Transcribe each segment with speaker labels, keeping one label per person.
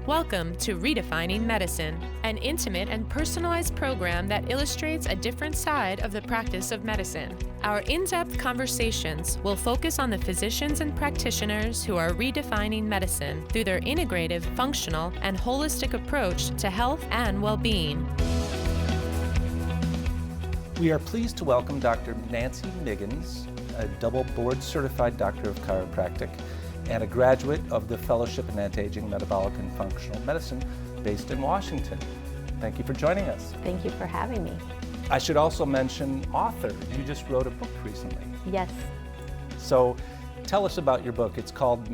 Speaker 1: Welcome to Redefining Medicine, an intimate and personalized program that illustrates a different side of the practice of medicine. Our in-depth conversations will focus on the physicians and practitioners who are redefining medicine through their integrative, functional, and holistic approach to health and well-being.
Speaker 2: We are pleased to welcome Dr. Nancy Miggins, a double board-certified Doctor of Chiropractic and a graduate of the Fellowship in Anti-Aging, Metabolic and Functional Medicine based in Washington. Thank you for joining us.
Speaker 3: Thank you for having me.
Speaker 2: I should also mention author. You just wrote a book recently.
Speaker 3: Yes.
Speaker 2: So tell us about your book. It's called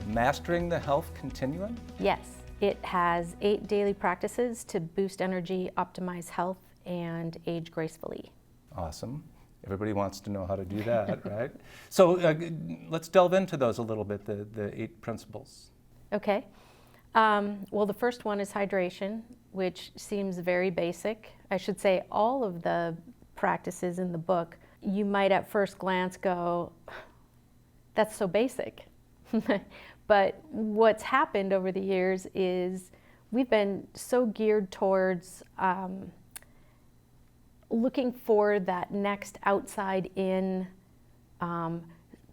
Speaker 2: Mastering the Health Continuum?
Speaker 3: Yes. It has 8 daily practices to boost energy, optimize health, and age gracefully.
Speaker 2: Awesome. Everybody wants to know how to do that, right? So let's delve into those a little bit, the 8 principles.
Speaker 3: Okay. Well, the first one is hydration, which seems very basic. I should say all of the practices in the book, you might at first glance go, that's so basic. But what's happened over the years is we've been so geared towards looking for that next outside in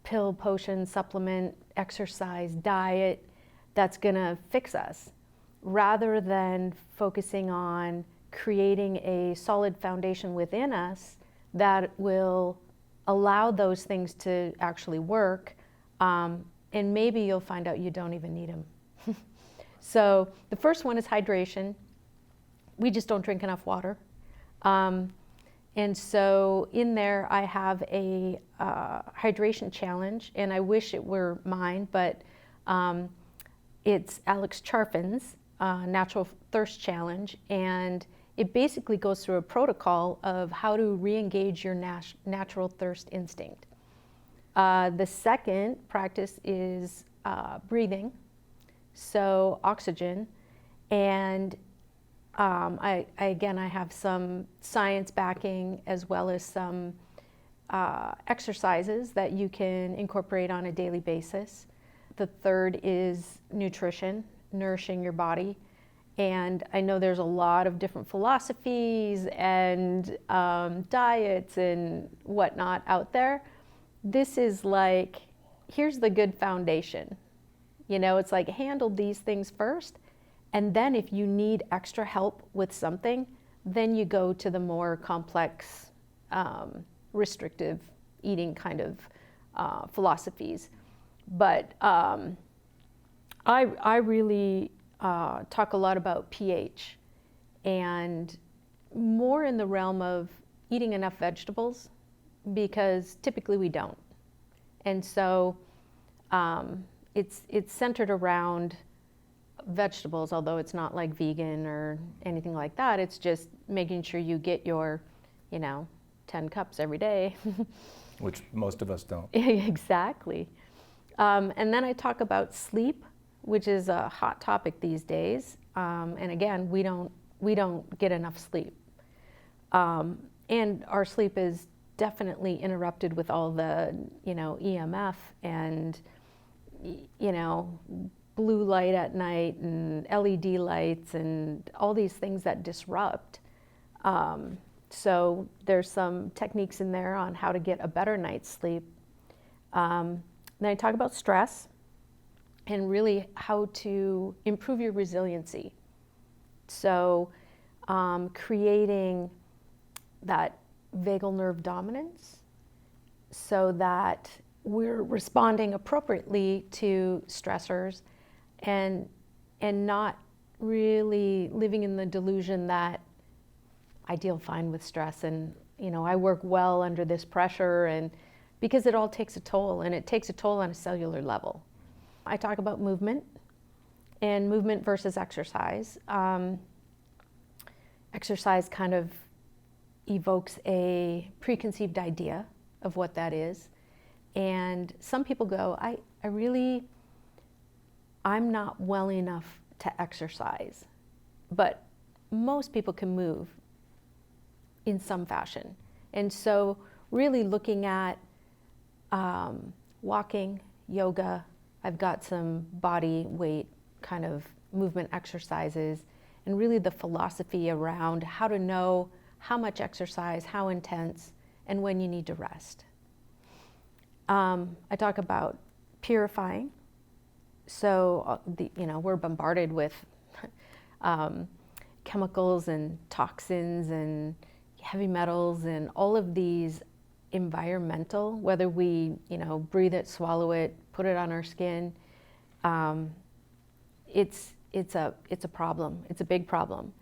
Speaker 3: pill, potion, supplement, exercise, diet that's gonna fix us, rather than focusing on creating a solid foundation within us that will allow those things to actually work, and maybe you'll find out you don't even need them. So the first one is hydration. We just don't drink enough water. And so in there I have a hydration challenge, and I wish it were mine, but it's Alex Charfin's Natural Thirst Challenge, and it basically goes through a protocol of how to re-engage your natural thirst instinct. The second practice is breathing, so oxygen, and I have some science backing as well as some exercises that you can incorporate on a daily basis. The third is nutrition, nourishing your body. And I know there's a lot of different philosophies and diets and whatnot out there. This is like, here's the good foundation. You know, it's like handle these things first. And then if you need extra help with something, then you go to the more complex, restrictive eating kind of philosophies. But I really talk a lot about pH, and more in the realm of eating enough vegetables, because typically we don't. And so it's centered around vegetables, although it's not like vegan or anything like that. It's just making sure you get your, 10 cups every day.
Speaker 2: Which most of us don't.
Speaker 3: Exactly. And then I talk about sleep, which is a hot topic these days. And again, we don't get enough sleep. And our sleep is definitely interrupted with all the, EMF and, blue light at night and LED lights and all these things that disrupt. So there's some techniques in there on how to get a better night's sleep. Then I talk about stress and really how to improve your resiliency. So creating that vagal nerve dominance so that we're responding appropriately to stressors and not really living in the delusion that I deal fine with stress and I work well under this pressure, and because it all takes a toll, and it takes a toll on a cellular level. I talk about movement and movement versus exercise. Exercise kind of evokes a preconceived idea of what that is, and some people go, I'm not well enough to exercise, but most people can move in some fashion. And so really looking at walking, yoga, I've got some body weight kind of movement exercises, and really the philosophy around how to know how much exercise, how intense, and when you need to rest. I talk about purifying. So, we're bombarded with chemicals and toxins and heavy metals and all of these environmental, whether we, breathe it, swallow it, put it on our skin, it's a problem. It's a big problem.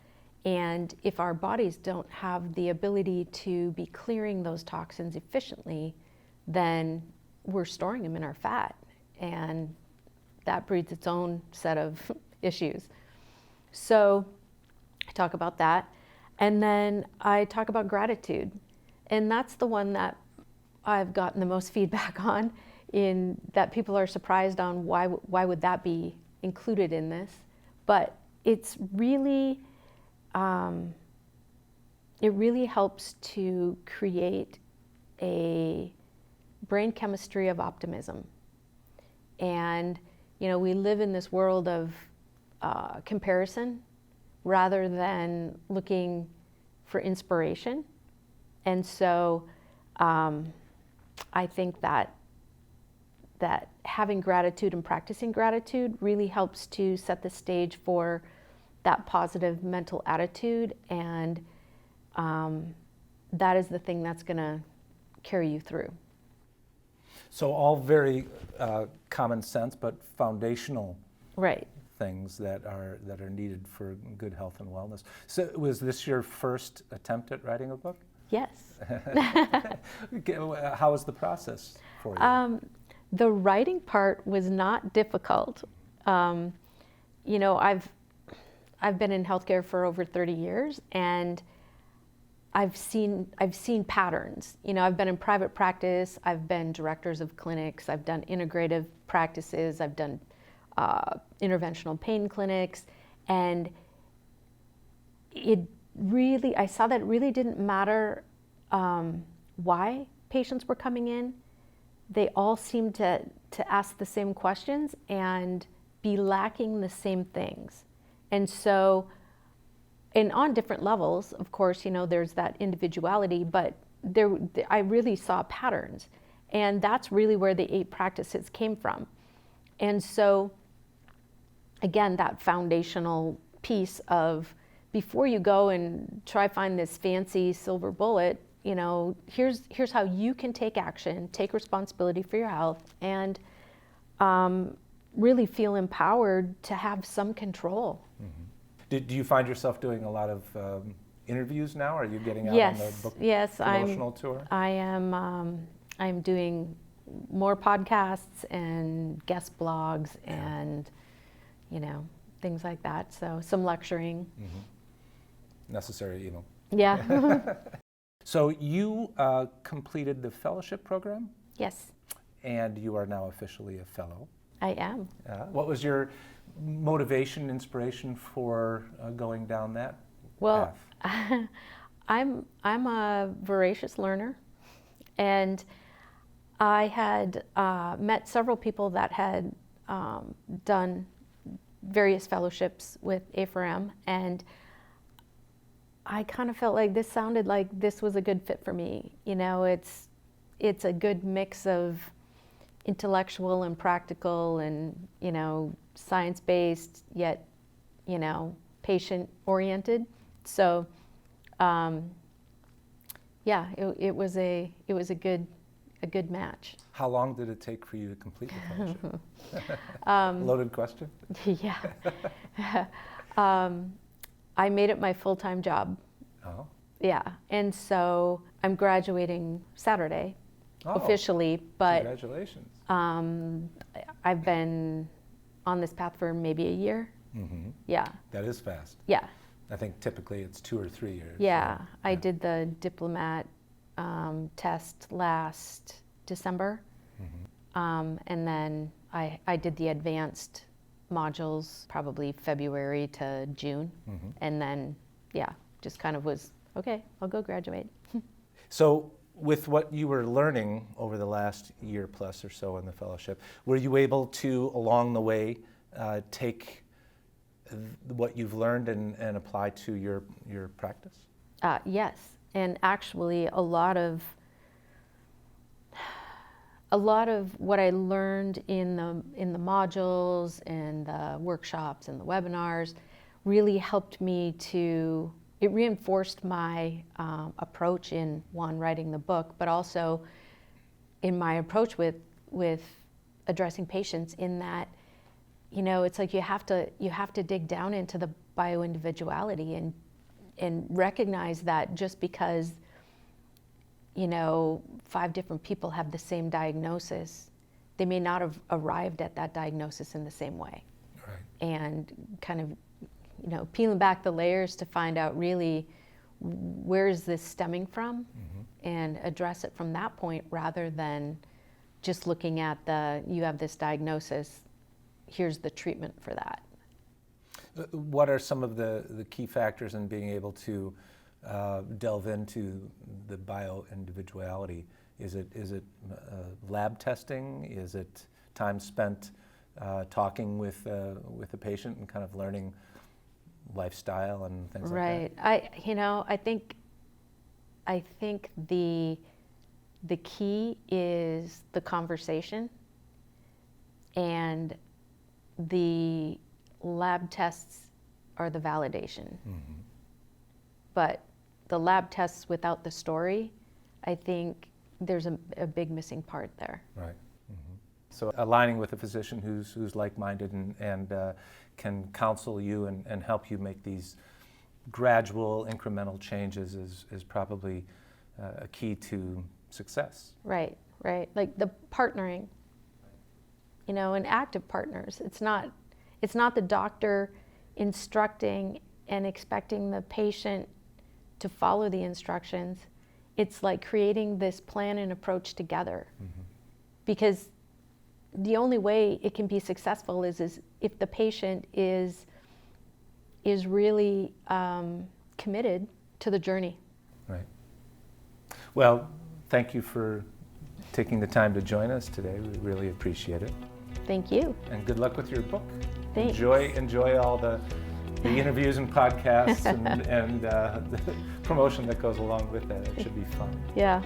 Speaker 3: And if our bodies don't have the ability to be clearing those toxins efficiently, then we're storing them in our fat, and that breeds its own set of issues. So I talk about that. And then I talk about gratitude. And that's the one that I've gotten the most feedback on, in that people are surprised on why would that be included in this. But it's really, it really helps to create a brain chemistry of optimism. And, we live in this world of comparison rather than looking for inspiration. And so I think that having gratitude and practicing gratitude really helps to set the stage for that positive mental attitude, and that is the thing that's going to carry you through.
Speaker 2: So all very common sense, but foundational
Speaker 3: Right.
Speaker 2: things that are needed for good health and wellness. So was this your first attempt at writing a book?
Speaker 3: Yes.
Speaker 2: How was the process for you?
Speaker 3: The writing part was not difficult. I've been in healthcare for over 30 years, and I've seen patterns. I've been in private practice, I've been directors of clinics, I've done integrative practices, I've done interventional pain clinics, and I saw that it really didn't matter why patients were coming in. They all seemed to ask the same questions and be lacking the same things. And so, and on different levels, of course, there's that individuality, but I really saw patterns. And that's really where the 8 practices came from. And so, again, that foundational piece of, before you go and try find this fancy silver bullet, here's how you can take action, take responsibility for your health, and really feel empowered to have some control.
Speaker 2: Mm-hmm. Do you find yourself doing a lot of interviews now? Are you getting out
Speaker 3: Yes,
Speaker 2: on the book
Speaker 3: yes,
Speaker 2: promotional tour?
Speaker 3: I am. I'm doing more podcasts and guest blogs and things like that. So some lecturing.
Speaker 2: Mm-hmm. Necessary evil.
Speaker 3: Yeah.
Speaker 2: So you completed the fellowship program?
Speaker 3: Yes.
Speaker 2: And you are now officially a fellow.
Speaker 3: I am.
Speaker 2: What was your motivation, inspiration for going down that
Speaker 3: path?
Speaker 2: Well,
Speaker 3: I'm a voracious learner, and I had met several people that had done various fellowships with A4M, and I kind of felt like this sounded like this was a good fit for me. It's a good mix of intellectual and practical and, science-based, yet, patient-oriented. So, it was a good match.
Speaker 2: How long did it take for you to complete the fellowship? Loaded question.
Speaker 3: Yeah. I made it my full-time job.
Speaker 2: Oh.
Speaker 3: Yeah, and so I'm graduating Saturday, officially, but
Speaker 2: congratulations.
Speaker 3: I've been on this path for maybe a year.
Speaker 2: Mm-hmm.
Speaker 3: Yeah.
Speaker 2: That is fast.
Speaker 3: Yeah.
Speaker 2: I think typically it's 2 or 3 years.
Speaker 3: Yeah,
Speaker 2: so,
Speaker 3: I did the diplomat test last December, and then I did the advanced modules probably February to June, and then just kind of was okay, I'll go graduate.
Speaker 2: So with what you were learning over the last year plus or so in the fellowship, were you able to along the way take what you've learned and apply to your practice?
Speaker 3: Yes, and actually a lot of what I learned in the modules and the workshops and the webinars really helped me to, it reinforced my approach in, one, writing the book, but also in my approach with addressing patients, in that, you know, it's like you have to dig down into the bioindividuality and recognize that just because, you know, 5 different people have the same diagnosis, they may not have arrived at that diagnosis in the same way.
Speaker 2: Right.
Speaker 3: And kind of, you know, peeling back the layers to find out really where is this stemming from, and address it from that point, rather than just looking at you have this diagnosis, here's the treatment for that.
Speaker 2: What are some of the key factors in being able to delve into the bioindividuality? Is it lab testing? Is it time spent talking with the patient and kind of learning lifestyle and things like that?
Speaker 3: Right. I think the key is the conversation, and the lab tests are the validation. But the lab tests without the story, I think there's a big missing part there.
Speaker 2: Right. So aligning with a physician who's like-minded and can counsel you and help you make these gradual, incremental changes is probably a key to success.
Speaker 3: Right. Like the partnering, you know, and active partners. It's not the doctor instructing and expecting the patient to follow the instructions. It's like creating this plan and approach together. Because the only way it can be successful is if the patient is really committed to the journey.
Speaker 2: Right. Well, thank you for taking the time to join us today. We really appreciate it.
Speaker 3: Thank you.
Speaker 2: And good luck with your book.
Speaker 3: Thanks.
Speaker 2: Enjoy all the interviews and podcasts and the promotion that goes along with that. It should be fun.
Speaker 3: Yeah.